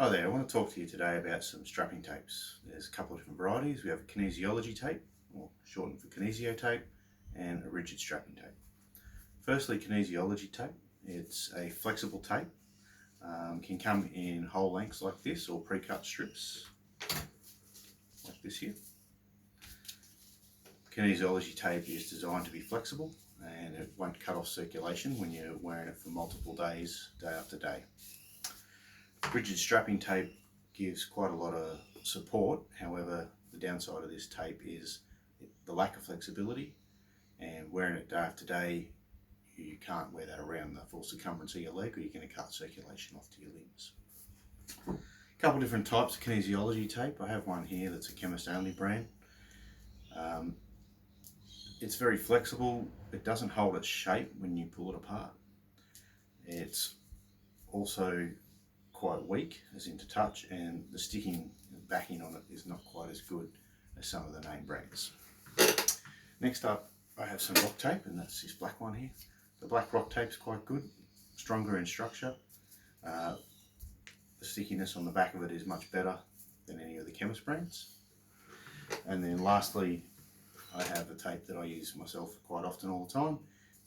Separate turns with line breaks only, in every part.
Hi there, I want to talk to you today about some strapping tapes. There's a couple of different varieties. We have a Kinesiology tape, or shortened for Kinesio tape, and a rigid strapping tape. Firstly, Kinesiology tape. It's a flexible tape. Can come in whole lengths like this, or pre-cut strips like this here. Kinesiology tape is designed to be flexible and it won't cut off circulation when you're wearing it for multiple days, day after day. Rigid strapping tape gives quite a lot of support. However, the downside of this tape is the lack of flexibility, and wearing it day after day, you can't wear that around the full circumference of your leg, or you're going to cut circulation off to your limbs. A couple different types of Kinesiology tape. I have one here that's a chemist only brand. It's very flexible. It doesn't hold its shape when you pull it apart. It's also quite weak as in to touch, and the sticking and backing on it is not quite as good as some of the name brands. Next up, I have some rock tape, and that's this black one here. The black rock tape is quite good, stronger in structure. The stickiness on the back of it is much better than any of the chemist brands. And then lastly, I have a tape that I use myself quite often all the time,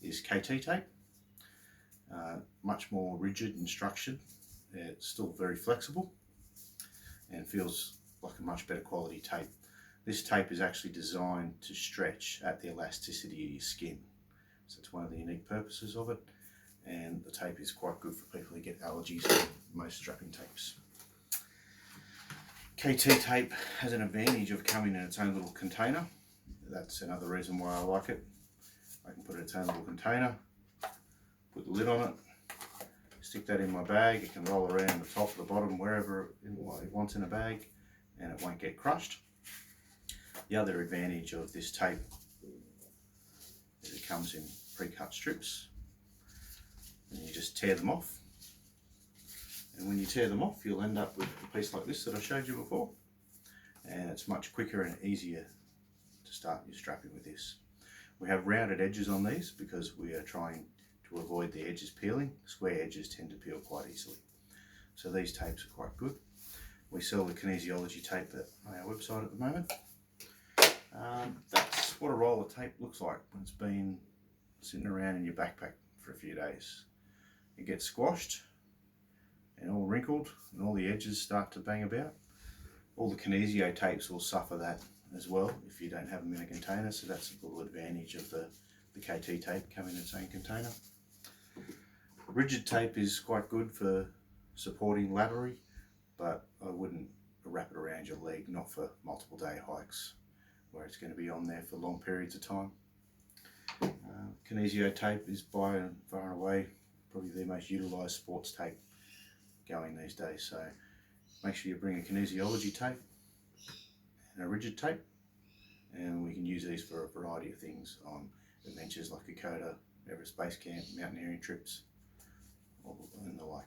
is KT tape. Much more rigid and structured. It's still very flexible and feels like a much better quality tape. This tape is actually designed to stretch at the elasticity of your skin. So it's one of the unique purposes of it, and the tape is quite good for people who get allergies from most strapping tapes. KT tape has an advantage of coming in its own little container. That's another reason why I like it. I can put it in its own little container, put the lid on it, stick that in my bag. It can roll around the top, the bottom, wherever it wants in a bag, and it won't get crushed. The other advantage of this tape is it comes in pre-cut strips, and you just tear them off. And when you tear them off, you'll end up with a piece like this that I showed you before, and it's much quicker and easier to start your strapping with this. We have rounded edges on these because we are trying to avoid the edges peeling. Square edges tend to peel quite easily. So these tapes are quite good. We sell the Kinesiology tape on our website at the moment. That's what a roll of tape looks like when it's been sitting around in your backpack for a few days. It gets squashed and all wrinkled, and all the edges start to bang about. All the Kinesio tapes will suffer that as well if you don't have them in a container, so that's a little advantage of the KT tape coming in its own container. Rigid tape is quite good for supporting laterally, but I wouldn't wrap it around your leg, not for multiple day hikes where it's going to be on there for long periods of time. Kinesio tape is by and far and away probably the most utilised sports tape going these days, so make sure you bring a Kinesiology tape and a rigid tape, and we can use these for a variety of things on adventures like Kokoda, Everest Base Camp, mountaineering trips, and the like.